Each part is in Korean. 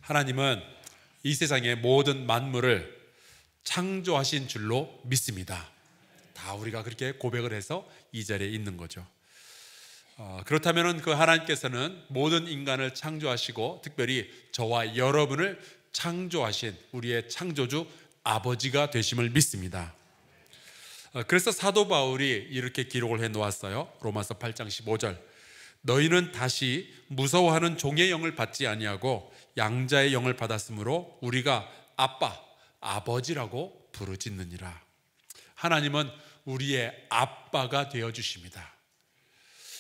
하나님은 이 세상의 모든 만물을 창조하신 줄로 믿습니다. 다 우리가 그렇게 고백을 해서 이 자리에 있는 거죠. 그렇다면 그 하나님께서는 모든 인간을 창조하시고 특별히 저와 여러분을 창조하신 우리의 창조주 아버지가 되심을 믿습니다. 그래서 사도 바울이 이렇게 기록을 해 놓았어요. 로마서 8장 15절. 너희는 다시 무서워하는 종의 영을 받지 아니하고 양자의 영을 받았으므로 우리가 아빠, 아버지라고 부르짖느니라. 하나님은 우리의 아빠가 되어 주십니다.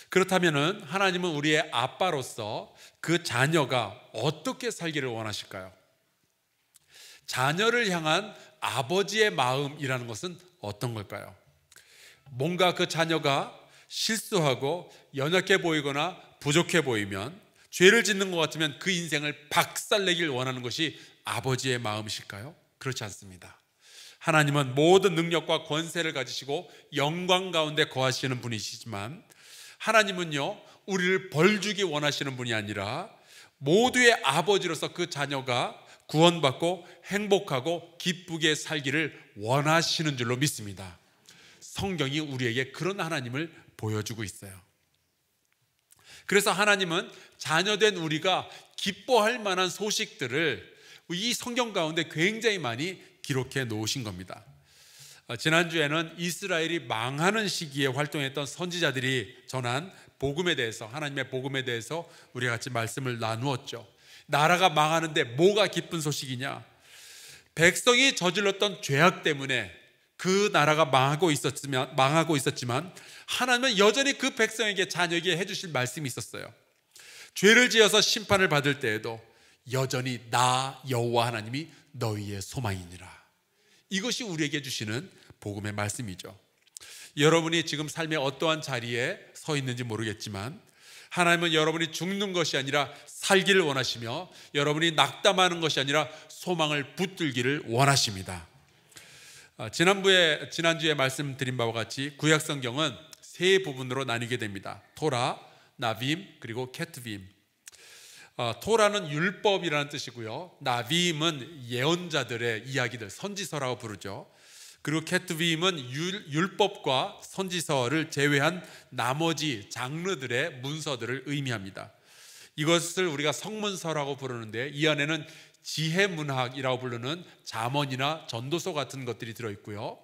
그렇다면 하나님은 우리의 아빠로서 그 자녀가 어떻게 살기를 원하실까요? 자녀를 향한 아버지의 마음이라는 것은 어떤 걸까요? 뭔가 그 자녀가 실수하고 연약해 보이거나 부족해 보이면, 죄를 짓는 것 같으면 그 인생을 박살내길 원하는 것이 아버지의 마음이실까요? 그렇지 않습니다. 하나님은 모든 능력과 권세를 가지시고 영광 가운데 거하시는 분이시지만, 하나님은요, 우리를 벌주기 원하시는 분이 아니라 모두의 아버지로서 그 자녀가 구원받고 행복하고 기쁘게 살기를 원하시는 줄로 믿습니다. 성경이 우리에게 그런 하나님을 보여주고 있어요. 그래서 하나님은 자녀된 우리가 기뻐할 만한 소식들을 이 성경 가운데 굉장히 많이 기록해 놓으신 겁니다. 지난주에는 이스라엘이 망하는 시기에 활동했던 선지자들이 전한 복음에 대해서, 하나님의 복음에 대해서 우리가 같이 말씀을 나누었죠. 나라가 망하는데 뭐가 기쁜 소식이냐? 백성이 저질렀던 죄악 때문에 그 나라가 망하고 있었지만 하나님은 여전히 그 백성에게, 자녀에게 해주실 말씀이 있었어요. 죄를 지어서 심판을 받을 때에도 여전히 나 여호와 하나님이 너희의 소망이니라. 이것이 우리에게 주시는 복음의 말씀이죠. 여러분이 지금 삶의 어떠한 자리에 서 있는지 모르겠지만 하나님은 여러분이 죽는 것이 아니라 살기를 원하시며, 여러분이 낙담하는 것이 아니라 소망을 붙들기를 원하십니다. 지난주에 말씀드린 바와 같이 구약 성경은 세 부분으로 나뉘게 됩니다. 토라, 나빔, 그리고 케트빔. 토라는 율법이라는 뜻이고요, 나빔은 예언자들의 이야기들, 선지서라고 부르죠. 그리고 케트빔은 율법과 선지서를 제외한 나머지 장르들의 문서들을 의미합니다. 이것을 우리가 성문서라고 부르는데, 이 안에는 지혜문학이라고 부르는 잠언이나 전도서 같은 것들이 들어있고요,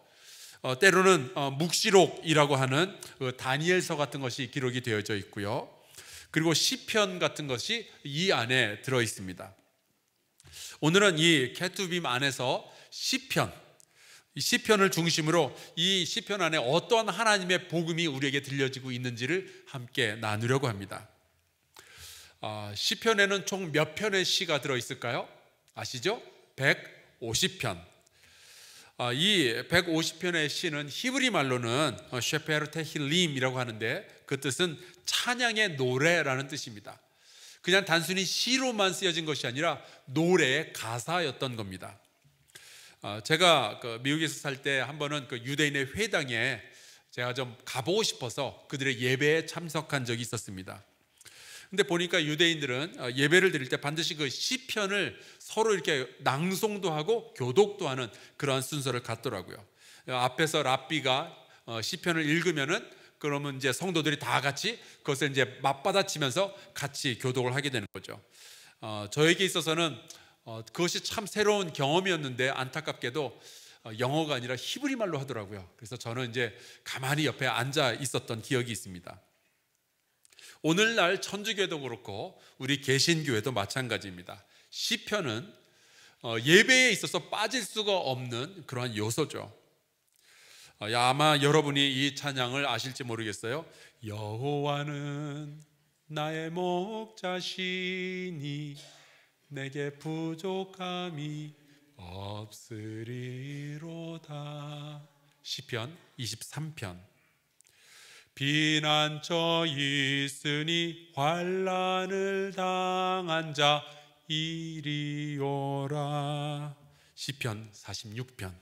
때로는 묵시록이라고 하는 다니엘서 같은 것이 기록이 되어져 있고요, 그리고 시편 같은 것이 이 안에 들어있습니다. 오늘은 이 케투빔 안에서 이 시편을 중심으로 이 시편 안에 어떠한 하나님의 복음이 우리에게 들려지고 있는지를 함께 나누려고 합니다. 시편에는 총 몇 편의 시가 들어있을까요? 아시죠? 150편. 이 150편의 시는 히브리 말로는 셰페르 테힐림이라고 하는데, 그 뜻은 찬양의 노래라는 뜻입니다. 그냥 단순히 시로만 쓰여진 것이 아니라 노래의 가사였던 겁니다. 제가 미국에서 살 때 한 번은 유대인의 회당에 제가 좀 가보고 싶어서 그들의 예배에 참석한 적이 있었습니다. 근데 보니까 유대인들은 예배를 드릴 때 반드시 그 시편을 서로 이렇게 낭송도 하고 교독도 하는 그러한 순서를 갖더라고요. 앞에서 랍비가 시편을 읽으면은, 그러면 이제 성도들이 다 같이 그것을 이제 맞받아치면서 같이 교독을 하게 되는 거죠. 저에게 있어서는 그것이 참 새로운 경험이었는데, 안타깝게도 영어가 아니라 히브리 말로 하더라고요. 그래서 저는 이제 가만히 옆에 앉아 있었던 기억이 있습니다. 오늘날 천주교도 그렇고 우리 개신교회도 마찬가지입니다. 시편은 예배에 있어서 빠질 수가 없는 그러한 요소죠. 아마 여러분이 이 찬양을 아실지 모르겠어요. 여호와는 나의 목자시니 내게 부족함이 없으리로다. 시편 23편. 비난처 있으니 환난을 당한 자 이리오라. 시편 46편.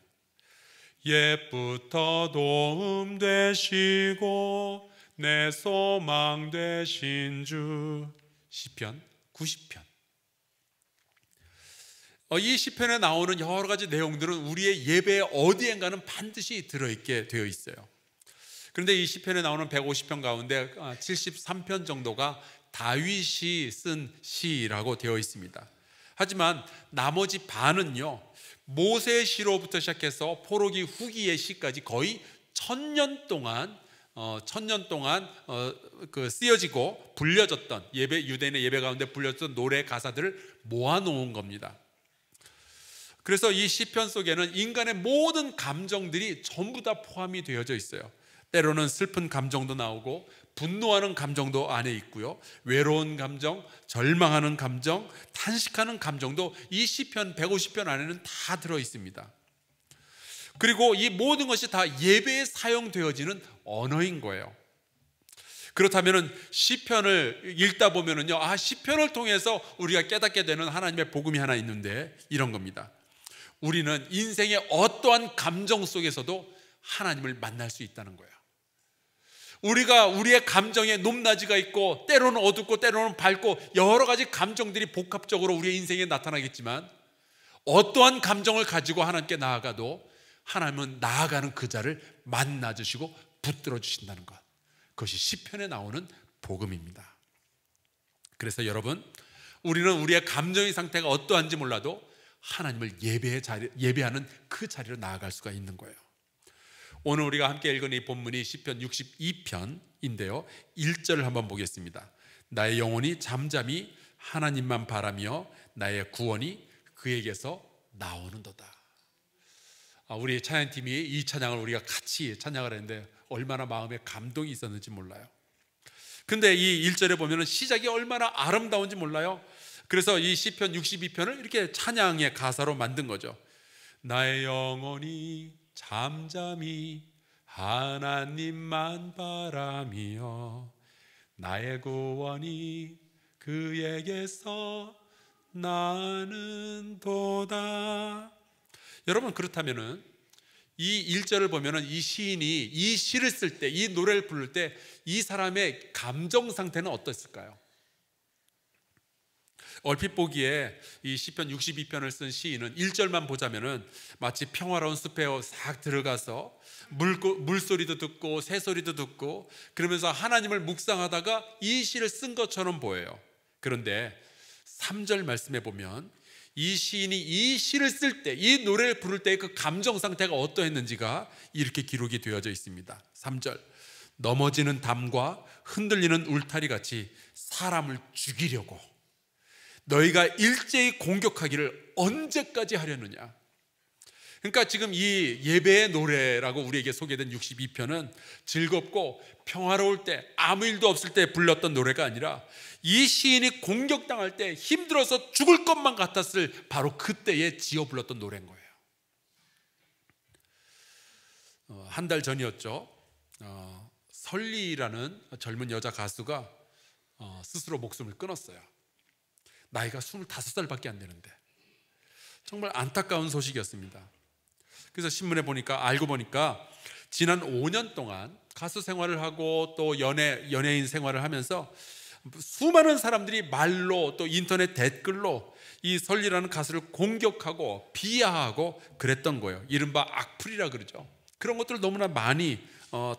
옛부터 도움 되시고 내 소망 되신 주. 시편 90편. 이 시편에 나오는 여러 가지 내용들은 우리의 예배의 어디엔가는 반드시 들어있게 되어 있어요. 그런데 이 시편에 나오는 150편 가운데 73편 정도가 다윗이 쓴 시라고 되어 있습니다. 하지만 나머지 반은요, 모세의 시로부터 시작해서 포로기 후기의 시까지 거의 1000년 동안 쓰여지고 불려졌던 유대인의 예배 가운데 불려졌던 노래 가사들을 모아놓은 겁니다. 그래서 이 시편 속에는 인간의 모든 감정들이 전부 다 포함이 되어져 있어요. 때로는 슬픈 감정도 나오고 분노하는 감정도 안에 있고요, 외로운 감정, 절망하는 감정, 탄식하는 감정도 이 시편 150편 안에는 다 들어 있습니다. 그리고 이 모든 것이 다 예배에 사용되어지는 언어인 거예요. 그렇다면 시편을 읽다 보면은요, 시편을 통해서 우리가 깨닫게 되는 하나님의 복음이 하나 있는데 이런 겁니다. 우리는 인생의 어떠한 감정 속에서도 하나님을 만날 수 있다는 거예요. 우리의 감정에 높낮이가 있고 때로는 어둡고 때로는 밝고 여러 가지 감정들이 복합적으로 우리의 인생에 나타나겠지만, 어떠한 감정을 가지고 하나님께 나아가도 하나님은 나아가는 그 자를 만나주시고 붙들어 주신다는 것, 그것이 시편에 나오는 복음입니다. 그래서 여러분, 우리는 우리의 감정의 상태가 어떠한지 몰라도 하나님을 예배하는 그 자리로 나아갈 수가 있는 거예요. 오늘 우리가 함께 읽은 이 본문이 시편 62편인데요 1절을 한번 보겠습니다. 나의 영혼이 잠잠히 하나님만 바라며 나의 구원이 그에게서 나오는도다. 우리 찬양팀이 이 찬양을 우리가 같이 찬양을 했는데 얼마나 마음에 감동이 있었는지 몰라요. 근데 이 1절에 보면 시작이 얼마나 아름다운지 몰라요. 그래서 이 시편 62편을 이렇게 찬양의 가사로 만든 거죠. 나의 영혼이 잠잠히 하나님만 바라며 나의 구원이 그에게서 나는도다. 여러분, 그렇다면은 이 1절을 보면은 이 시인이 이 시를 쓸 때, 이 노래를 부를 때 이 사람의 감정 상태는 어땠을까요? 얼핏 보기에 이 시편 62편을 쓴 시인은 1절만 보자면은 마치 평화로운 숲에 싹 들어가서 물소리도 듣고 새소리도 듣고 그러면서 하나님을 묵상하다가 이 시를 쓴 것처럼 보여요. 그런데 3절 말씀해 보면 이 시인이 이 시를 쓸 때, 이 노래를 부를 때의 그 감정 상태가 어떠했는지가 이렇게 기록이 되어져 있습니다. 3절, 넘어지는 담과 흔들리는 울타리 같이 사람을 죽이려고 너희가 일제히 공격하기를 언제까지 하려느냐. 그러니까 지금 이 예배의 노래라고 우리에게 소개된 62편은 즐겁고 평화로울 때, 아무 일도 없을 때 불렀던 노래가 아니라 이 시인이 공격당할 때 힘들어서 죽을 것만 같았을 바로 그때에 지어 불렀던 노래인 거예요. 한 달 전이었죠. 설리라는 젊은 여자 가수가 스스로 목숨을 끊었어요. 나이가 25살밖에 안 되는데 정말 안타까운 소식이었습니다. 그래서 신문에 알고 보니까 지난 5년 동안 가수 생활을 하고 또 연예인 생활을 하면서 수많은 사람들이 말로 또 인터넷 댓글로 이 설리라는 가수를 공격하고 비하하고 그랬던 거예요. 이른바 악플이라 그러죠. 그런 것들을 너무나 많이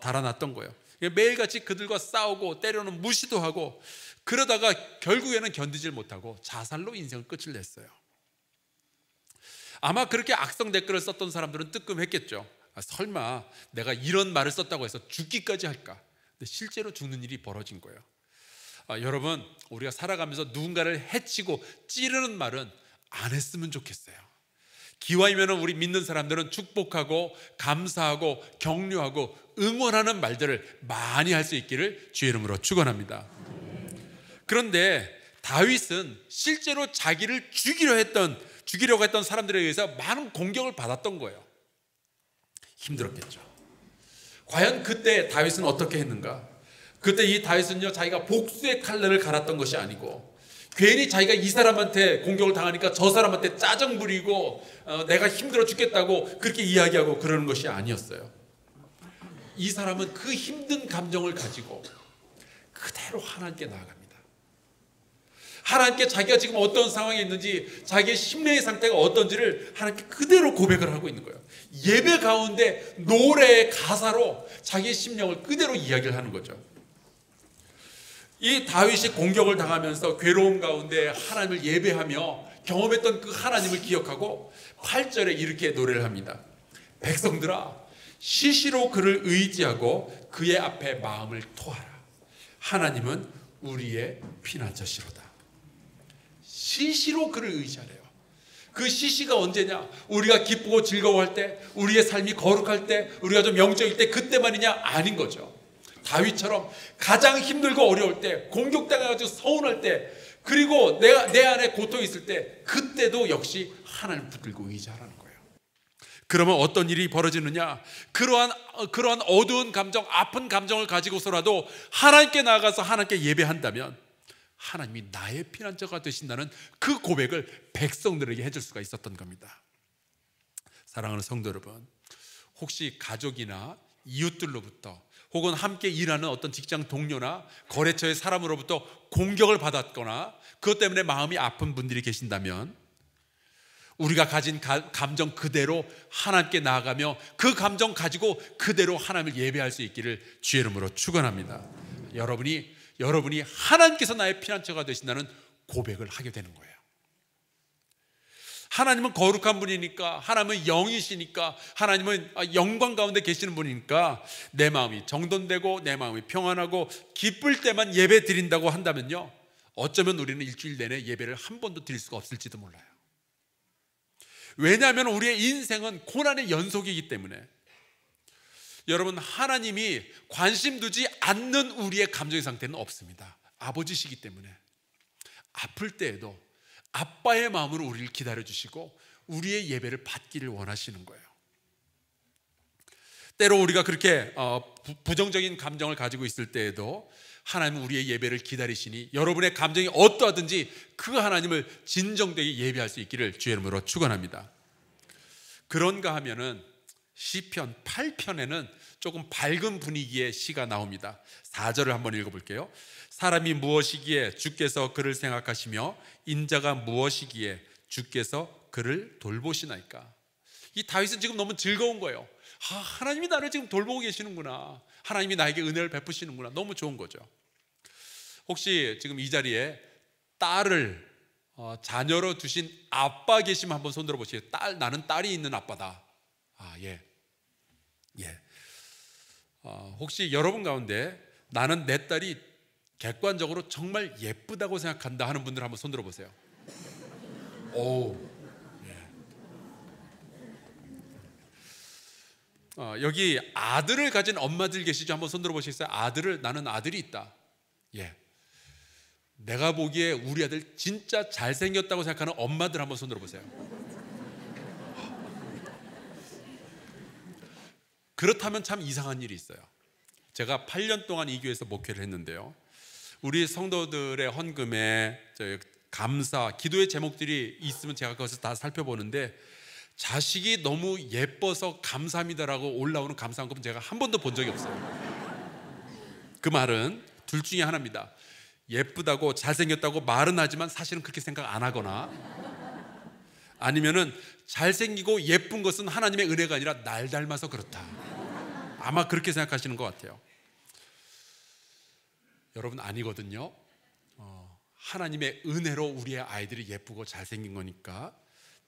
달아놨던 거예요. 매일같이 그들과 싸우고 때로는 무시도 하고 그러다가 결국에는 견디질 못하고 자살로 인생을 끝을 냈어요. 아마 그렇게 악성 댓글을 썼던 사람들은 뜨끔했겠죠. 설마 내가 이런 말을 썼다고 해서 죽기까지 할까? 근데 실제로 죽는 일이 벌어진 거예요. 여러분, 우리가 살아가면서 누군가를 해치고 찌르는 말은 안 했으면 좋겠어요. 기왕이면 우리 믿는 사람들은 축복하고 감사하고 격려하고 응원하는 말들을 많이 할 수 있기를 주의 이름으로 축원합니다. 그런데 다윗은 실제로 자기를 죽이려고 했던 사람들에 의해서 많은 공격을 받았던 거예요. 힘들었겠죠. 과연 그때 다윗은 어떻게 했는가? 그때 이 다윗은요, 자기가 복수의 칼날을 갈았던 것이 아니고 괜히 자기가 이 사람한테 공격을 당하니까 저 사람한테 짜증 부리고 내가 힘들어 죽겠다고 그렇게 이야기하고 그러는 것이 아니었어요. 이 사람은 그 힘든 감정을 가지고 그대로 하나님께 나아갑니다. 하나님께 자기가 지금 어떤 상황에 있는지, 자기의 심령의 상태가 어떤지를 하나님께 그대로 고백을 하고 있는 거예요. 예배 가운데 노래의 가사로 자기의 심령을 그대로 이야기를 하는 거죠. 이 다윗이 공격을 당하면서 괴로움 가운데 하나님을 예배하며 경험했던 그 하나님을 기억하고 8절에 이렇게 노래를 합니다. 백성들아, 시시로 그를 의지하고 그의 앞에 마음을 토하라. 하나님은 우리의 피난처시로다. 시시로 그를 의지하래요. 그 시시가 언제냐? 우리가 기쁘고 즐거워할 때, 우리의 삶이 거룩할 때, 우리가 좀 영적일 때, 그때만이냐? 아닌 거죠. 다윗처럼 가장 힘들고 어려울 때, 공격당해가지고 서운할 때, 그리고 내 안에 고통이 있을 때, 그때도 역시 하나님 붙들고 의지하라는 거예요. 그러면 어떤 일이 벌어지느냐? 그러한 어두운 감정, 아픈 감정을 가지고서라도 하나님께 나아가서 하나님께 예배한다면 하나님이 나의 피난처가 되신다는 그 고백을 백성들에게 해줄 수가 있었던 겁니다. 사랑하는 성도 여러분, 혹시 가족이나 이웃들로부터 혹은 함께 일하는 어떤 직장 동료나 거래처의 사람으로부터 공격을 받았거나 그것 때문에 마음이 아픈 분들이 계신다면 우리가 가진 감정 그대로 하나님께 나아가며 그 감정 가지고 그대로 하나님을 예배할 수 있기를 주의 이름으로 축원합니다. 여러분이 하나님께서 나의 피난처가 되신다는 고백을 하게 되는 거예요. 하나님은 거룩한 분이니까, 하나님은 영이시니까, 하나님은 영광 가운데 계시는 분이니까 내 마음이 정돈되고 내 마음이 평안하고 기쁠 때만 예배 드린다고 한다면요, 어쩌면 우리는 일주일 내내 예배를 한 번도 드릴 수가 없을지도 몰라요. 왜냐하면 우리의 인생은 고난의 연속이기 때문에. 여러분, 하나님이 관심 두지 않는 우리의 감정의 상태는 없습니다. 아버지시기 때문에 아플 때에도 아빠의 마음으로 우리를 기다려주시고 우리의 예배를 받기를 원하시는 거예요. 때로 우리가 그렇게 부정적인 감정을 가지고 있을 때에도 하나님은 우리의 예배를 기다리시니 여러분의 감정이 어떠하든지 그 하나님을 진정되게 예배할 수 있기를 주의 이름으로 축원합니다. 그런가 하면은 시편 8편에는 조금 밝은 분위기의 시가 나옵니다. 4절을 한번 읽어볼게요. 사람이 무엇이기에 주께서 그를 생각하시며 인자가 무엇이기에 주께서 그를 돌보시나이까. 이 다윗은 지금 너무 즐거운 거예요. 하나님이 나를 지금 돌보고 계시는구나, 하나님이 나에게 은혜를 베푸시는구나, 너무 좋은 거죠. 혹시 지금 이 자리에 딸을 자녀로 두신 아빠 계시면 한번 손 들어보세요. 나는 딸이 있는 아빠다. 예. 혹시 여러분 가운데 나는 내 딸이 객관적으로 정말 예쁘다고 생각한다 하는 분들 한번 손 들어보세요. 여기 아들을 가진 엄마들 계시죠? 한번 손 들어보시겠어요? 나는 아들이 있다. 내가 보기에 우리 아들 진짜 잘생겼다고 생각하는 엄마들 한번 손 들어보세요. 그렇다면 참 이상한 일이 있어요. 제가 8년 동안 이 교회에서 목회를 했는데요, 우리 성도들의 헌금에 감사, 기도의 제목들이 있으면 제가 그것을 다 살펴보는데 자식이 너무 예뻐서 감사합니다라고 올라오는 감사 헌금은 제가 한 번도 본 적이 없어요. 그 말은 둘 중에 하나입니다. 예쁘다고 잘생겼다고 말은 하지만 사실은 그렇게 생각 안 하거나, 아니면은 잘생기고 예쁜 것은 하나님의 은혜가 아니라 날 닮아서 그렇다. 아마 그렇게 생각하시는 것 같아요. 여러분, 아니거든요. 하나님의 은혜로 우리의 아이들이 예쁘고 잘생긴 거니까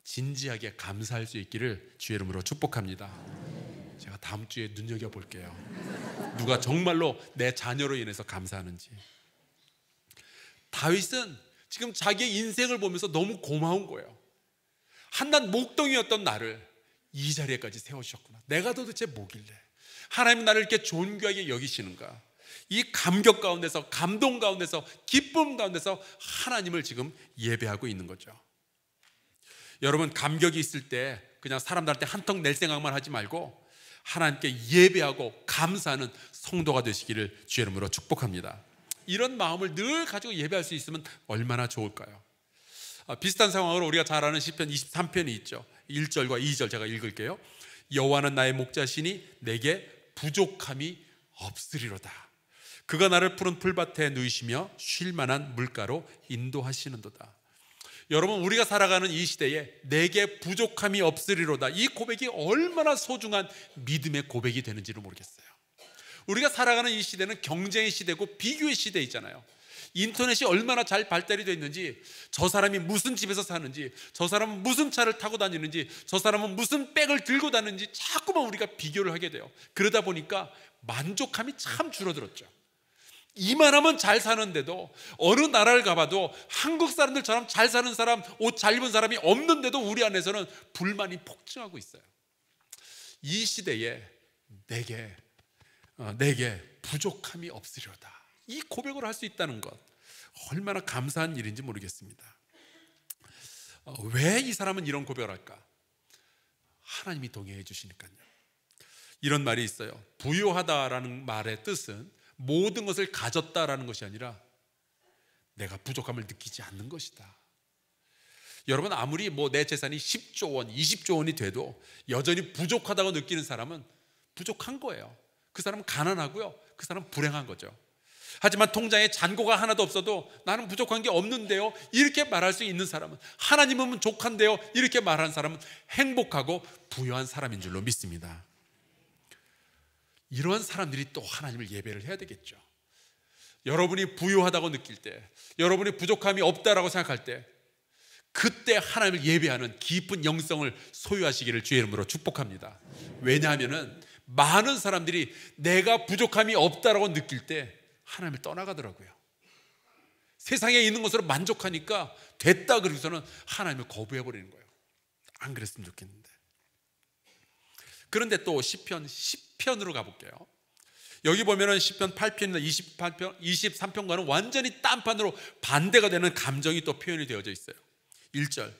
진지하게 감사할 수 있기를 주의 이름으로 축복합니다. 제가 다음 주에 눈여겨볼게요. 누가 정말로 내 자녀로 인해서 감사하는지. 다윗은 지금 자기의 인생을 보면서 너무 고마운 거예요. 한낱 목동이었던 나를 이 자리에까지 세우셨구나. 내가 도대체 뭐길래 하나님은 나를 이렇게 존귀하게 여기시는가. 이 감격 가운데서, 감동 가운데서, 기쁨 가운데서 하나님을 지금 예배하고 있는 거죠. 여러분, 감격이 있을 때 그냥 사람들한테 한턱 낼 생각만 하지 말고 하나님께 예배하고 감사하는 성도가 되시기를 주의 이름으로 축복합니다. 이런 마음을 늘 가지고 예배할 수 있으면 얼마나 좋을까요? 비슷한 상황으로 우리가 잘 아는 시편 23편이 있죠. 1절과 2절 제가 읽을게요. 여호와는 나의 목자시니 내게 부족함이 없으리로다. 그가 나를 푸른 풀밭에 누이시며 쉴 만한 물가로 인도하시는도다. 여러분, 우리가 살아가는 이 시대에 내게 부족함이 없으리로다, 이 고백이 얼마나 소중한 믿음의 고백이 되는지를 모르겠어요. 우리가 살아가는 이 시대는 경쟁의 시대고 비교의 시대이잖아요. 인터넷이 얼마나 잘 발달이 되어 있는지, 저 사람이 무슨 집에서 사는지, 저 사람은 무슨 차를 타고 다니는지, 저 사람은 무슨 백을 들고 다니는지 자꾸만 우리가 비교를 하게 돼요. 그러다 보니까 만족함이 참 줄어들었죠. 이만하면 잘 사는데도, 어느 나라를 가봐도 한국 사람들처럼 잘 사는 사람, 옷 잘 입은 사람이 없는데도 우리 안에서는 불만이 폭증하고 있어요. 이 시대에 내게 부족함이 없으려다, 이 고백을 할 수 있다는 것, 얼마나 감사한 일인지 모르겠습니다. 왜 이 사람은 이런 고백을 할까? 하나님이 동행해 주시니까요. 이런 말이 있어요. 부유하다라는 말의 뜻은 모든 것을 가졌다라는 것이 아니라 내가 부족함을 느끼지 않는 것이다. 여러분, 아무리 내 재산이 10조 원, 20조 원이 돼도 여전히 부족하다고 느끼는 사람은 부족한 거예요. 그 사람은 가난하고요, 그 사람은 불행한 거죠. 하지만 통장에 잔고가 하나도 없어도 나는 부족한 게 없는데요, 이렇게 말할 수 있는 사람은, 하나님은 부족한데요, 이렇게 말하는 사람은 행복하고 부유한 사람인 줄로 믿습니다. 이러한 사람들이 또 하나님을 예배를 해야 되겠죠. 여러분이 부유하다고 느낄 때, 여러분이 부족함이 없다라고 생각할 때, 그때 하나님을 예배하는 깊은 영성을 소유하시기를 주의 이름으로 축복합니다. 왜냐하면 많은 사람들이 내가 부족함이 없다라고 느낄 때 하나님을 떠나가더라고요. 세상에 있는 것으로 만족하니까 됐다 그러고서는 하나님을 거부해버리는 거예요. 안 그랬으면 좋겠는데. 그런데 또 시편 10편으로 가볼게요. 여기 보면은 시편 8편이나 23편과는 완전히 딴판으로 반대가 되는 감정이 또 표현이 되어져 있어요. 1절,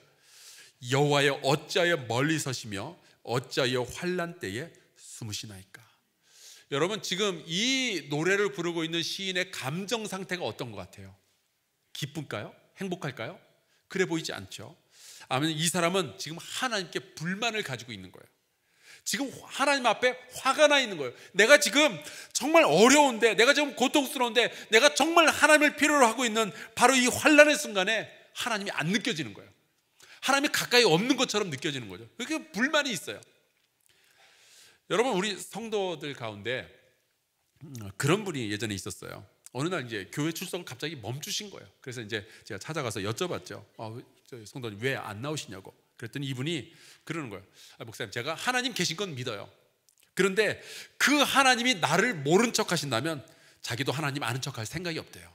여호와여 어찌하여 멀리 서시며 어찌하여 환난 때에 숨으시나이까. 여러분, 지금 이 노래를 부르고 있는 시인의 감정 상태가 어떤 것 같아요? 기쁜가요? 행복할까요? 그래 보이지 않죠. 아니면 이 사람은 지금 하나님께 불만을 가지고 있는 거예요. 지금 하나님 앞에 화가 나 있는 거예요. 내가 지금 정말 어려운데, 내가 지금 고통스러운데, 내가 정말 하나님을 필요로 하고 있는 바로 이 환난의 순간에 하나님이 안 느껴지는 거예요. 하나님이 가까이 없는 것처럼 느껴지는 거죠. 그렇게 불만이 있어요. 여러분, 우리 성도들 가운데 그런 분이 예전에 있었어요. 어느 날 이제 교회 출석을 갑자기 멈추신 거예요. 그래서 이제 제가 찾아가서 여쭤봤죠. 성도님 왜 안 나오시냐고. 그랬더니 이분이 그러는 거예요. 목사님, 제가 하나님 계신 건 믿어요. 그런데 그 하나님이 나를 모른 척 하신다면 자기도 하나님 아는 척 할 생각이 없대요.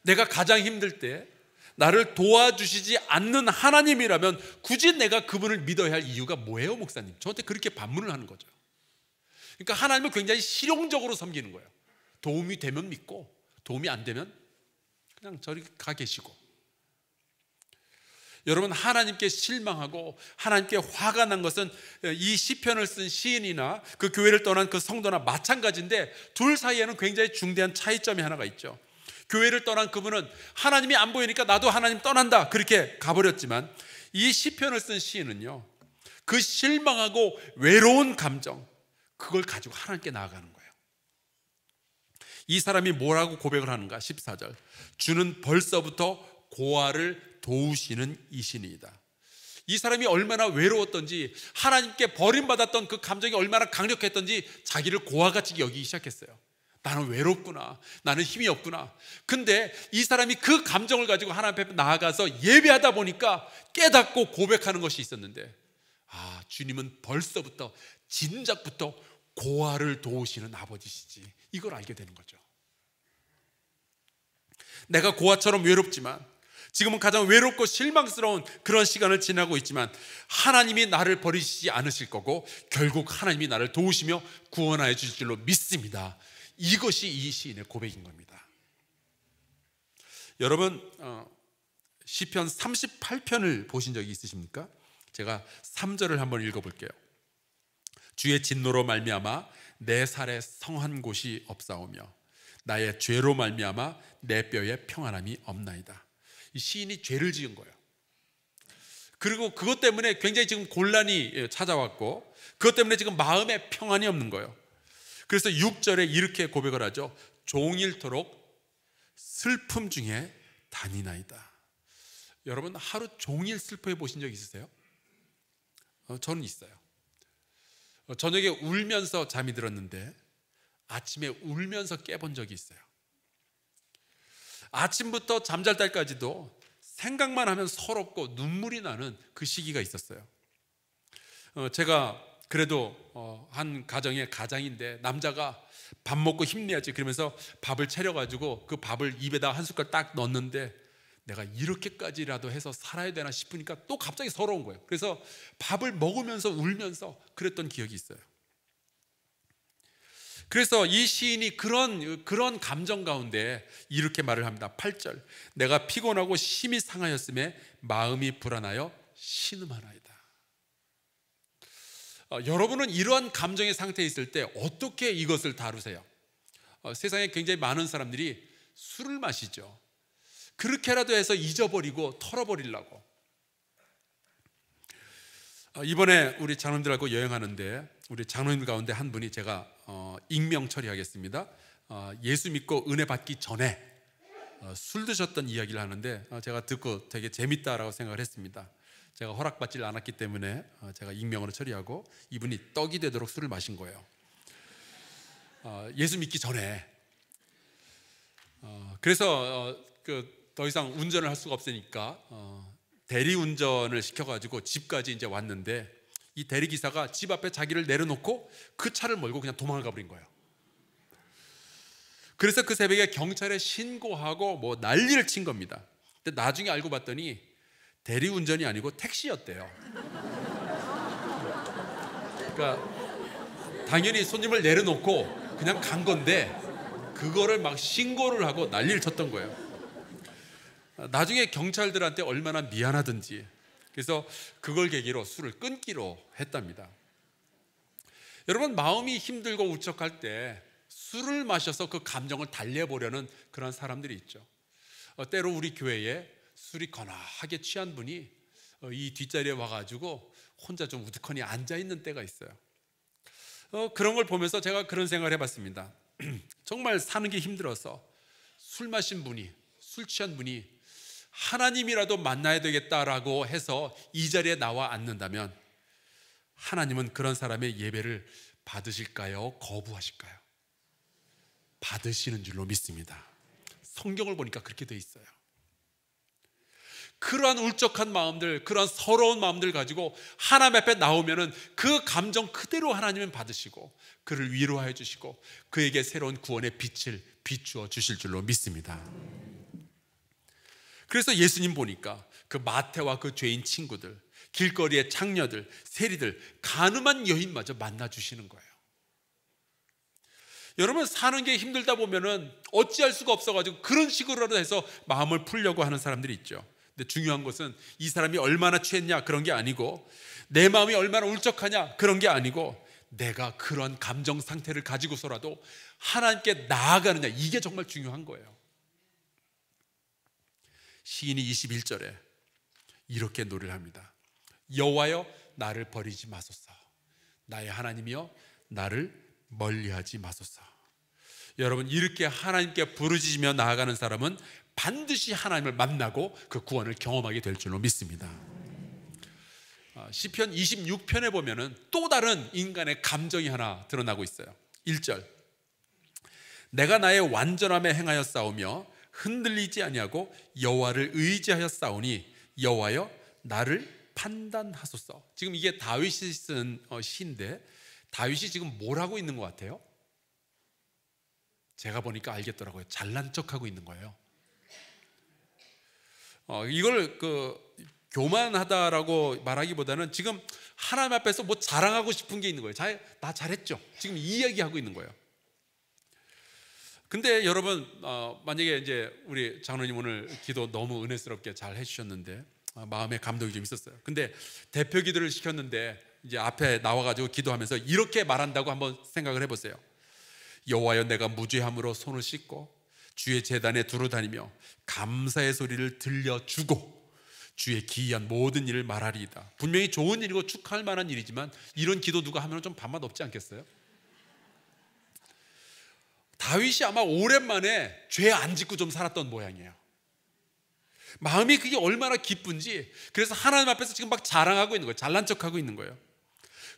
내가 가장 힘들 때 나를 도와주시지 않는 하나님이라면 굳이 내가 그분을 믿어야 할 이유가 뭐예요, 목사님? 저한테 그렇게 반문을 하는 거죠. 그러니까 하나님을 굉장히 실용적으로 섬기는 거예요. 도움이 되면 믿고, 도움이 안 되면 그냥 저리 가 계시고. 여러분, 하나님께 실망하고 하나님께 화가 난 것은 이 시편을 쓴 시인이나 그 교회를 떠난 그 성도나 마찬가지인데, 둘 사이에는 굉장히 중대한 차이점이 하나가 있죠. 교회를 떠난 그분은 하나님이 안 보이니까 나도 하나님 떠난다, 그렇게 가버렸지만, 이 시편을 쓴 시인은요, 그 실망하고 외로운 감정, 그걸 가지고 하나님께 나아가는 거예요. 이 사람이 뭐라고 고백을 하는가? 14절, 주는 벌써부터 고아를 도우시는 이신이다. 이 사람이 얼마나 외로웠던지, 하나님께 버림받았던 그 감정이 얼마나 강력했던지 자기를 고아같이 여기기 시작했어요. 나는 외롭구나, 나는 힘이 없구나. 근데 이 사람이 그 감정을 가지고 하나님 앞에 나아가서 예배하다 보니까 깨닫고 고백하는 것이 있었는데, 주님은 벌써부터, 진작부터 고아를 도우시는 아버지시지, 이걸 알게 되는 거죠. 내가 고아처럼 외롭지만, 지금은 가장 외롭고 실망스러운 그런 시간을 지나고 있지만, 하나님이 나를 버리시지 않으실 거고 결국 하나님이 나를 도우시며 구원하여 주실 줄로 믿습니다. 이것이 이 시인의 고백인 겁니다. 여러분, 시편 38편을 보신 적이 있으십니까? 제가 3절을 한번 읽어볼게요. 주의 진노로 말미암아 내 살에 성한 곳이 없사오며 나의 죄로 말미암아 내 뼈에 평안함이 없나이다. 이 시인이 죄를 지은 거예요. 그리고 그것 때문에 굉장히 지금 곤란이 찾아왔고, 그것 때문에 지금 마음에 평안이 없는 거예요. 그래서 6절에 이렇게 고백을 하죠. 종일토록 슬픔 중에 다니나이다. 여러분 하루 종일 슬퍼해 보신 적 있으세요? 저는 있어요. 저녁에 울면서 잠이 들었는데 아침에 울면서 깨본 적이 있어요. 아침부터 잠잘 때까지도 생각만 하면 서럽고 눈물이 나는 그 시기가 있었어요. 제가 그래도 한 가정의 가장인데 남자가 밥 먹고 힘내야지 그러면서 밥을 차려가지고 그 밥을 입에다 한 숟갈 딱 넣었는데 내가 이렇게까지라도 해서 살아야 되나 싶으니까 또 갑자기 서러운 거예요. 그래서 밥을 먹으면서 울면서 그랬던 기억이 있어요. 그래서 이 시인이 그런 감정 가운데 이렇게 말을 합니다. 8절, 내가 피곤하고 심히 상하였음에 마음이 불안하여 신음하나이다. 여러분은 이러한 감정의 상태에 있을 때 어떻게 이것을 다루세요? 세상에 굉장히 많은 사람들이 술을 마시죠. 그렇게라도 해서 잊어버리고 털어버리려고. 이번에 우리 장로님들하고 여행하는데 우리 장로님 가운데 한 분이 제가 익명 처리하겠습니다. 예수 믿고 은혜 받기 전에 술 드셨던 이야기를 하는데 제가 듣고 되게 재밌다라고 생각을 했습니다. 제가 허락받지 않았기 때문에 제가 익명으로 처리하고 이분이 떡이 되도록 술을 마신 거예요. 예수 믿기 전에. 그래서 더 이상 운전을 할 수가 없으니까 대리운전을 시켜가지고 집까지 이제 왔는데 이 대리기사가 집 앞에 자기를 내려놓고 그 차를 몰고 그냥 도망을 가버린 거예요. 그래서 그 새벽에 경찰에 신고하고 뭐 난리를 친 겁니다. 근데 나중에 알고 봤더니 대리운전이 아니고 택시였대요. 그러니까 당연히 손님을 내려놓고 그냥 간 건데 그거를 막 신고를 하고 난리를 쳤던 거예요. 나중에 경찰들한테 얼마나 미안하든지 그래서 그걸 계기로 술을 끊기로 했답니다. 여러분 마음이 힘들고 울적할 때 술을 마셔서 그 감정을 달래보려는 그런 사람들이 있죠. 때로 우리 교회에 술이 거나하게 취한 분이 이 뒷자리에 와가지고 혼자 좀 우두커니 앉아있는 때가 있어요. 그런 걸 보면서 제가 그런 생각을 해봤습니다. 정말 사는 게 힘들어서 술 마신 분이, 술 취한 분이 하나님이라도 만나야 되겠다라고 해서 이 자리에 나와 앉는다면 하나님은 그런 사람의 예배를 받으실까요? 거부하실까요? 받으시는 줄로 믿습니다. 성경을 보니까 그렇게 돼 있어요. 그러한 울적한 마음들, 그러한 서러운 마음들 가지고 하나님 앞에 나오면은 그 감정 그대로 하나님은 받으시고 그를 위로해 주시고 그에게 새로운 구원의 빛을 비추어 주실 줄로 믿습니다. 그래서 예수님 보니까 그 마태와 그 죄인 친구들, 길거리의 창녀들, 세리들, 가늠한 여인마저 만나주시는 거예요. 여러분 사는 게 힘들다 보면은 어찌할 수가 없어가지고 그런 식으로라도 해서 마음을 풀려고 하는 사람들이 있죠. 근데 중요한 것은 이 사람이 얼마나 취했냐 그런 게 아니고 내 마음이 얼마나 울적하냐 그런 게 아니고 내가 그런 감정 상태를 가지고서라도 하나님께 나아가느냐 이게 정말 중요한 거예요. 시인이 21절에 이렇게 노래를 합니다. 여호와여 나를 버리지 마소서. 나의 하나님이여 나를 멀리하지 마소서. 여러분 이렇게 하나님께 부르짖으며 나아가는 사람은 반드시 하나님을 만나고 그 구원을 경험하게 될 줄로 믿습니다. 시편 26편에 보면은 또 다른 인간의 감정이 하나 드러나고 있어요. 1절 내가 나의 완전함에 행하여 싸우며 흔들리지 아니하고 여호와를 의지하여 싸우니 여호와여 나를 판단하소서. 지금 이게 다윗이 쓴 시인데 다윗이 지금 뭘 하고 있는 것 같아요? 제가 보니까 알겠더라고요. 잘난 척하고 있는 거예요. 이걸 교만하다라고 말하기보다는 지금 하나님 앞에서 뭐 자랑하고 싶은 게 있는 거예요. 나 잘했죠. 지금 이 이야기하고 있는 거예요. 근데 여러분 만약에 이제 우리 장로님 오늘 기도 너무 은혜스럽게 잘 해주셨는데 마음에 감동이 좀 있었어요. 근데 대표 기도를 시켰는데 이제 앞에 나와가지고 기도하면서 이렇게 말한다고 한번 생각을 해보세요. 여호와여 내가 무죄함으로 손을 씻고 주의 제단에 두루 다니며 감사의 소리를 들려주고 주의 기이한 모든 일을 말하리이다. 분명히 좋은 일이고 축하할 만한 일이지만 이런 기도 누가 하면 좀 밥맛 없지 않겠어요? 다윗이 아마 오랜만에 죄 안 짓고 좀 살았던 모양이에요. 마음이 그게 얼마나 기쁜지, 그래서 하나님 앞에서 지금 막 자랑하고 있는 거예요. 잘난 척하고 있는 거예요.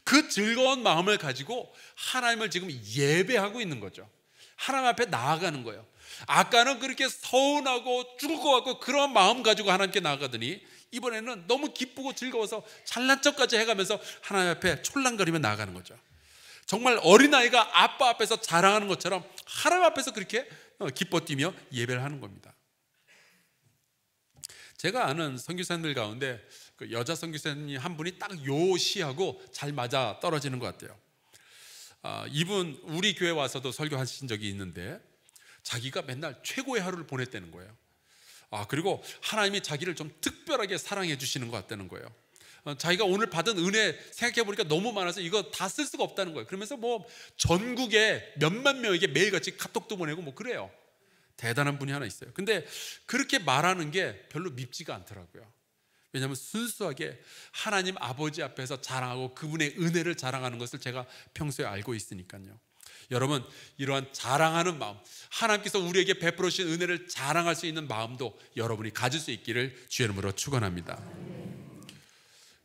그 즐거운 마음을 가지고 하나님을 지금 예배하고 있는 거죠. 하나님 앞에 나아가는 거예요. 아까는 그렇게 서운하고 죽을 것 같고 그런 마음 가지고 하나님께 나아가더니 이번에는 너무 기쁘고 즐거워서 잘난 척까지 해가면서 하나님 앞에 촐랑거리며 나아가는 거죠. 정말 어린아이가 아빠 앞에서 자랑하는 것처럼 하나님 앞에서 그렇게 기뻐 뛰며 예배를 하는 겁니다. 제가 아는 선교사님들 가운데 그 여자 선교사님 한 분이 딱 요 시하고 잘 맞아 떨어지는 것 같아요. 이분 우리 교회 와서도 설교하신 적이 있는데 자기가 맨날 최고의 하루를 보냈다는 거예요. 그리고 하나님이 자기를 좀 특별하게 사랑해 주시는 것 같다는 거예요. 자기가 오늘 받은 은혜 생각해 보니까 너무 많아서 이거 다 쓸 수가 없다는 거예요. 그러면서 뭐 전국에 몇만 명에게 매일같이 카톡도 보내고 뭐 그래요. 대단한 분이 하나 있어요. 근데 그렇게 말하는 게 별로 밉지가 않더라고요. 왜냐하면 순수하게 하나님 아버지 앞에서 자랑하고 그분의 은혜를 자랑하는 것을 제가 평소에 알고 있으니까요. 여러분, 이러한 자랑하는 마음, 하나님께서 우리에게 베풀어 주신 은혜를 자랑할 수 있는 마음도 여러분이 가질 수 있기를 주의 이름으로 축원합니다.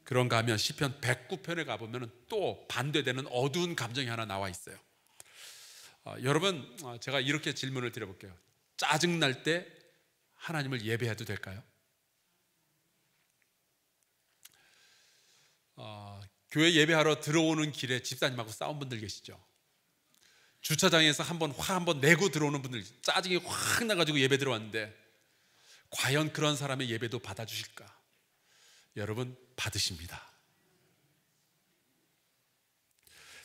그런가 하면 시편 109편에 가보면 또 반대되는 어두운 감정이 하나 나와 있어요. 여러분, 제가 이렇게 질문을 드려볼게요. 짜증날 때 하나님을 예배해도 될까요? 교회 예배하러 들어오는 길에 집사님하고 싸운 분들 계시죠? 주차장에서 화 한번 내고 들어오는 분들, 짜증이 확 나가지고 예배 들어왔는데 과연 그런 사람의 예배도 받아주실까? 여러분, 받으십니다.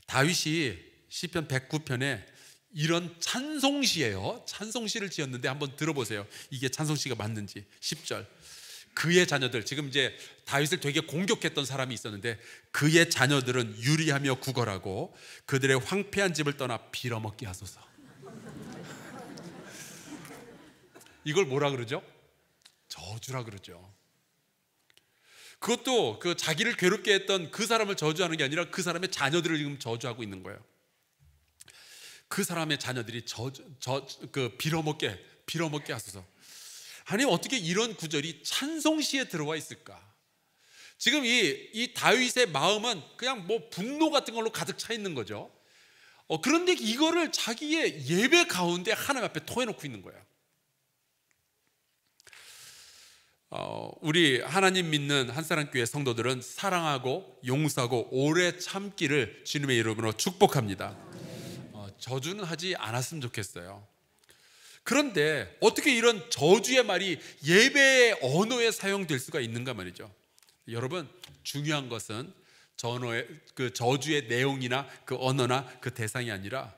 다윗이 시편 109편에 이런 찬송시예요. 찬송시를 지었는데 한번 들어보세요. 이게 찬송시가 맞는지. 10절. 그의 자녀들, 지금 이제 다윗을 되게 공격했던 사람이 있었는데 그의 자녀들은 유리하며 구걸하고 그들의 황폐한 집을 떠나 빌어먹게 하소서. 이걸 뭐라 그러죠? 저주라 그러죠. 그것도 그 자기를 괴롭게 했던 그 사람을 저주하는 게 아니라 그 사람의 자녀들을 지금 저주하고 있는 거예요. 그 사람의 자녀들이 빌어먹게 하소서. 아니, 어떻게 이런 구절이 찬송시에 들어와 있을까? 지금 이 다윗의 마음은 그냥 뭐 분노 같은 걸로 가득 차 있는 거죠. 그런데 이거를 자기의 예배 가운데 하나님 앞에 토해놓고 있는 거예요. 우리 하나님 믿는 한사랑교회 성도들은 사랑하고 용서하고 오래 참기를 주님의 이름으로 축복합니다. 저주는 하지 않았으면 좋겠어요. 그런데 어떻게 이런 저주의 말이 예배의 언어에 사용될 수가 있는가 말이죠. 여러분, 중요한 것은 그 저주의 내용이나 그 언어나 그 대상이 아니라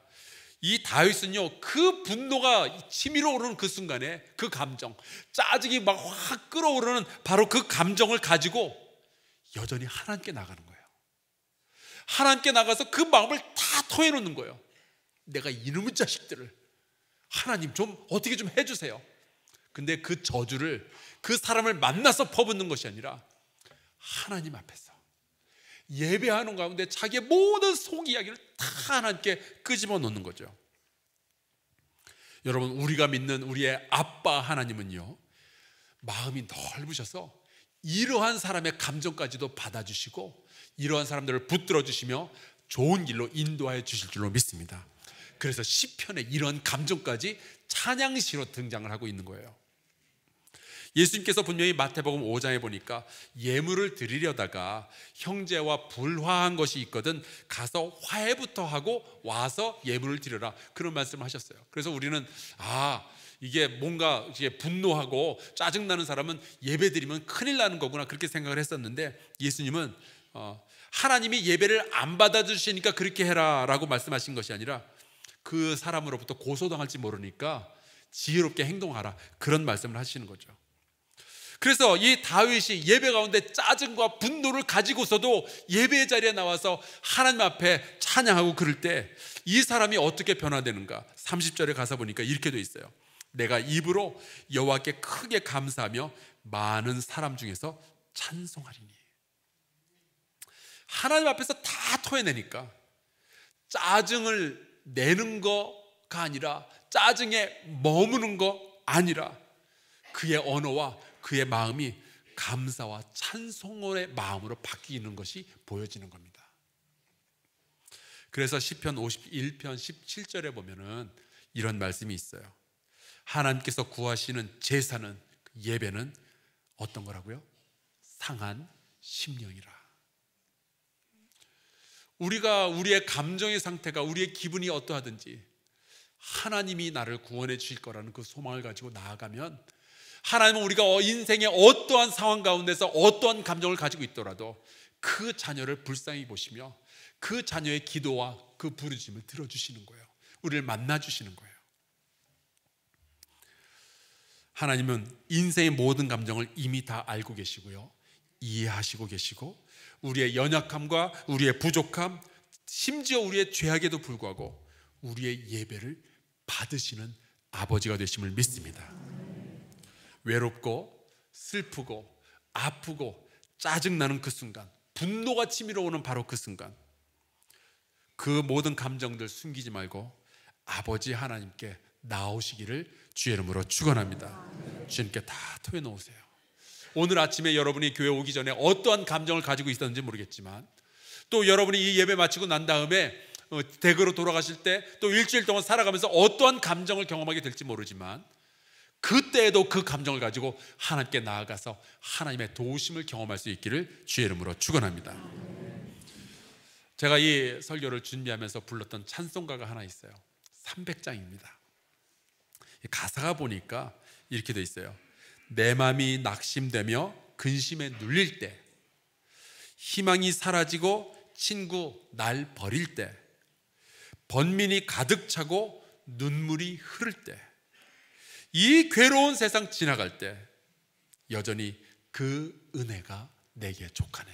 이 다윗은요, 그 분노가 치밀어 오르는 그 순간에 그 감정, 짜증이 막 확 끓어오르는 바로 그 감정을 가지고 여전히 하나님께 나가는 거예요. 하나님께 나가서 그 마음을 다 토해놓는 거예요. 내가 이놈의 자식들을 하나님 좀 어떻게 좀 해주세요. 근데 그 저주를 그 사람을 만나서 퍼붓는 것이 아니라 하나님 앞에서 예배하는 가운데 자기의 모든 속 이야기를 다 하나님께 끄집어 놓는 거죠. 여러분, 우리가 믿는 우리의 아빠 하나님은요, 마음이 넓으셔서 이러한 사람의 감정까지도 받아주시고 이러한 사람들을 붙들어 주시며 좋은 길로 인도하여 주실 줄로 믿습니다. 그래서 시편에 이런 감정까지 찬양시로 등장을 하고 있는 거예요. 예수님께서 분명히 마태복음 5장에 보니까 예물을 드리려다가 형제와 불화한 것이 있거든 가서 화해부터 하고 와서 예물을 드려라, 그런 말씀을 하셨어요. 그래서 우리는 이게 뭔가 이게 분노하고 짜증나는 사람은 예배 드리면 큰일 나는 거구나, 그렇게 생각을 했었는데 예수님은 하나님이 예배를 안 받아주시니까 그렇게 해라 라고 말씀하신 것이 아니라 그 사람으로부터 고소당할지 모르니까 지혜롭게 행동하라, 그런 말씀을 하시는 거죠. 그래서 이 다윗이 예배 가운데 짜증과 분노를 가지고서도 예배의 자리에 나와서 하나님 앞에 찬양하고 그럴 때 이 사람이 어떻게 변화되는가? 30절에 가서 보니까 이렇게 돼 있어요. 내가 입으로 여호와께 크게 감사하며 많은 사람 중에서 찬송하리니. 하나님 앞에서 다 토해내니까 짜증을 내는 거, 가 아니라 짜증에 머무는 거 아니라 그의 언어와 그의 마음이 감사와 찬송의 마음으로 바뀌는 것이 보여지는 겁니다. 그래서 시편 51편 17절에 보면은 이런 말씀이 있어요. 하나님께서 구하시는 제사는, 예배는 어떤 거라고요? 상한 심령이라. 우리가 우리의 감정의 상태가, 우리의 기분이 어떠하든지 하나님이 나를 구원해 주실 거라는 그 소망을 가지고 나아가면, 하나님은 우리가 인생의 어떠한 상황 가운데서 어떠한 감정을 가지고 있더라도 그 자녀를 불쌍히 보시며 그 자녀의 기도와 그 부르심을 들어주시는 거예요. 우리를 만나주시는 거예요. 하나님은 인생의 모든 감정을 이미 다 알고 계시고요, 이해하시고 계시고, 우리의 연약함과 우리의 부족함, 심지어 우리의 죄악에도 불구하고 우리의 예배를 받으시는 아버지가 되심을 믿습니다. 외롭고 슬프고 아프고 짜증나는 그 순간, 분노가 치밀어 오는 바로 그 순간, 그 모든 감정들 숨기지 말고 아버지 하나님께 나오시기를 주의 이름으로 축원합니다. 주님께 다 토해놓으세요. 오늘 아침에 여러분이 교회 오기 전에 어떠한 감정을 가지고 있었는지 모르겠지만, 또 여러분이 이 예배 마치고 난 다음에 댁으로 돌아가실 때 또 일주일 동안 살아가면서 어떠한 감정을 경험하게 될지 모르지만, 그때에도 그 감정을 가지고 하나님께 나아가서 하나님의 도우심을 경험할 수 있기를 주의 이름으로 축원합니다. 제가 이 설교를 준비하면서 불렀던 찬송가가 하나 있어요. 300장입니다. 가사가 보니까 이렇게 돼 있어요. 내 맘이 낙심되며 근심에 눌릴 때, 희망이 사라지고 친구 날 버릴 때, 번민이 가득 차고 눈물이 흐를 때, 이 괴로운 세상 지나갈 때 여전히 그 은혜가 내게 족하네.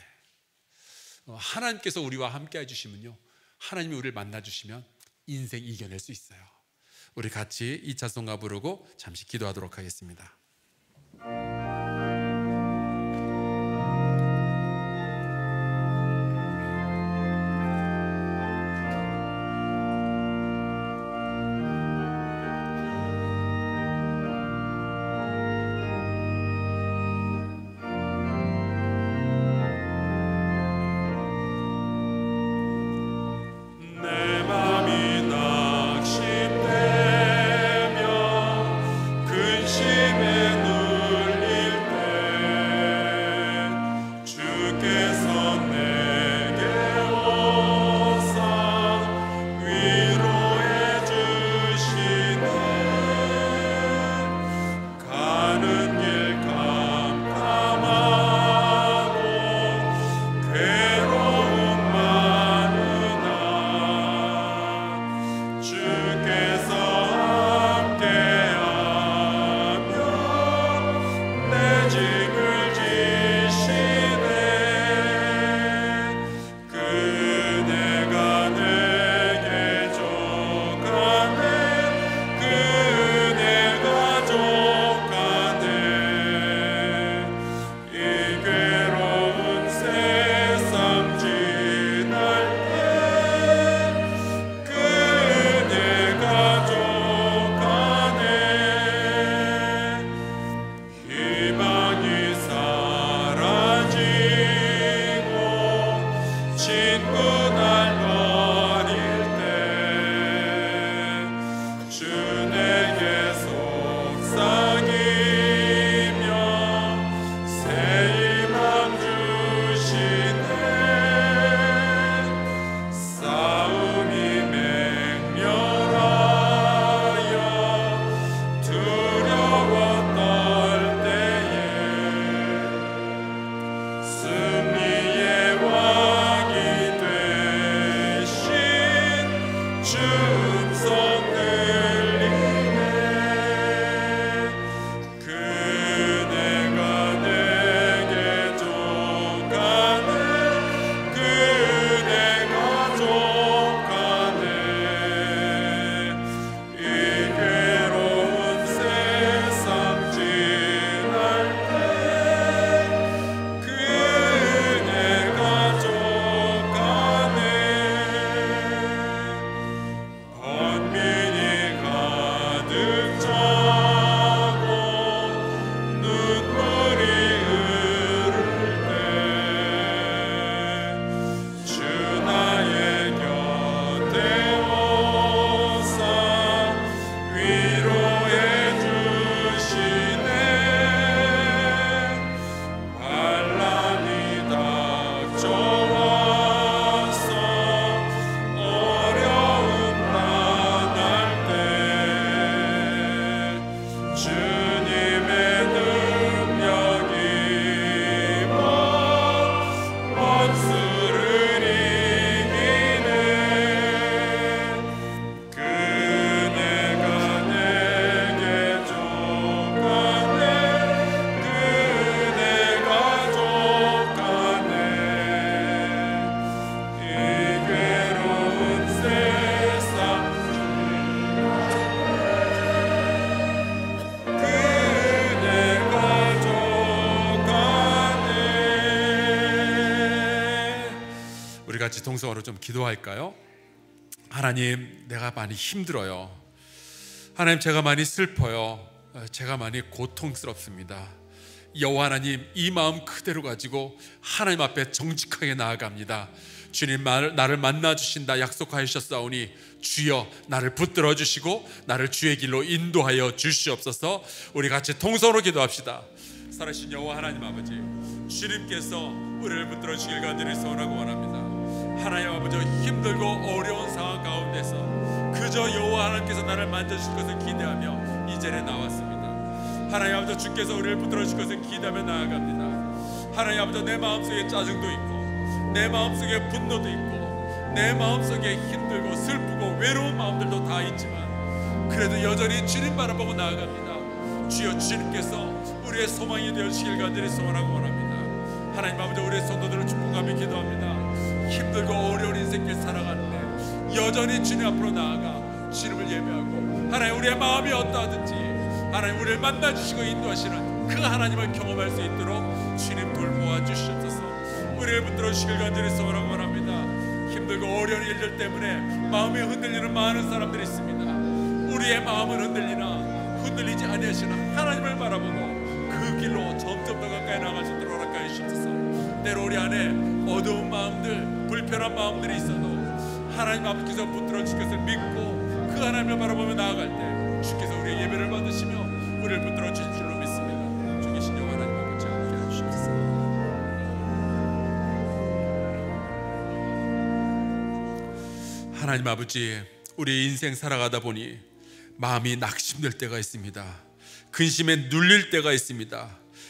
하나님께서 우리와 함께 해주시면요, 하나님이 우리를 만나주시면 인생 이겨낼 수 있어요. 우리 같이 이 찬송가 부르고 잠시 기도하도록 하겠습니다. 근심에 같이 동성으로 좀 기도할까요? 하나님, 내가 많이 힘들어요. 하나님, 제가 많이 슬퍼요. 제가 많이 고통스럽습니다. 여호와 하나님, 이 마음 그대로 가지고 하나님 앞에 정직하게 나아갑니다. 주님, 나를 만나주신다 약속하셨사오니 주여 나를 붙들어 주시고 나를 주의 길로 인도하여 주시옵소서. 우리 같이 통성으로 기도합시다. 살아계신 여호와 하나님 아버지, 주님께서 우리를 붙들어 주길 간절히 소원하고 원합니다. 하나님 아버지, 힘들고 어려운 상황 가운데서 그저 여호와 하나님께서 나를 만져주실 것을 기대하며 이 자리에 나왔습니다. 하나님 아버지, 주께서 우리를 붙들어 주실 것을 기대하며 나아갑니다. 하나님 아버지, 내 마음속에 짜증도 있고 내 마음속에 분노도 있고 내 마음속에 힘들고 슬프고 외로운 마음들도 다 있지만 그래도 여전히 주님 바라보고 나아갑니다. 주여, 주님께서 우리의 소망이 되어주시길 간절히 소원하고 원합니다. 하나님 아버지, 우리의 성도들을 축복하며 기도합니다. 힘들고 어려운 인생길 살아가는데 여전히 주님 앞으로 나아가 주님을 예배하고 하나님, 우리의 마음이 어떠하든지 하나님 우리를 만나주시고 인도하시는 그 하나님을 경험할 수 있도록 주님 돌보아 주시옵소서. 우리를 붙들어 주시길 간절히 소원하고 원합니다. 힘들고 어려운 일들 때문에 마음이 흔들리는 많은 사람들이 있습니다. 우리의 마음은 흔들리나 흔들리지 아니하시는 하나님을 바라보고 그 길로 점점 더 가까이 나아갈 수 있도록 허락하여 주옵소서. 때로 우리 안에 어두운 마음들, 불편한 마음들이 있어도 하나님 아버지께서 붙들어 주실 것을 믿고 그 하나님을 바라보며 나아갈 때 주께서 우리의 예배를 받으시며 우리를 붙들어 주실 줄로 믿습니다. 주 계신 여호와 하나님 아버지, 함께 해주시옵소서. 하나님 아버지, 우리 인생 살아가다 보니 마음이 낙심될 때가 있습니다. 근심에 눌릴 때가 있습니다.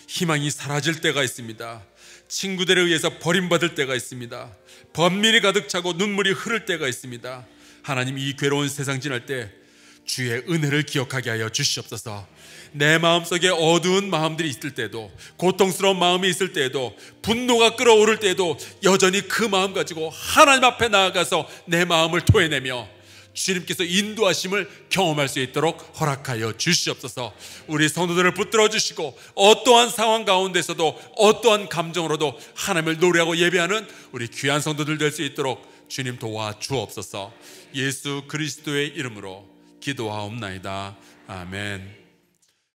희망이 사라질 때가 있습니다. 친구들에 의해서 버림받을 때가 있습니다. 번민이 가득 차고 눈물이 흐를 때가 있습니다. 하나님, 이 괴로운 세상 지날 때 주의 은혜를 기억하게 하여 주시옵소서. 내 마음속에 어두운 마음들이 있을 때도, 고통스러운 마음이 있을 때에도, 분노가 끓어오를 때에도 여전히 그 마음 가지고 하나님 앞에 나아가서 내 마음을 토해내며 주님께서 인도하심을 경험할 수 있도록 허락하여 주시옵소서. 우리 성도들을 붙들어 주시고 어떠한 상황 가운데서도 어떠한 감정으로도 하나님을 노래하고 예배하는 우리 귀한 성도들 될 수 있도록 주님 도와 주옵소서. 예수 그리스도의 이름으로 기도하옵나이다. 아멘.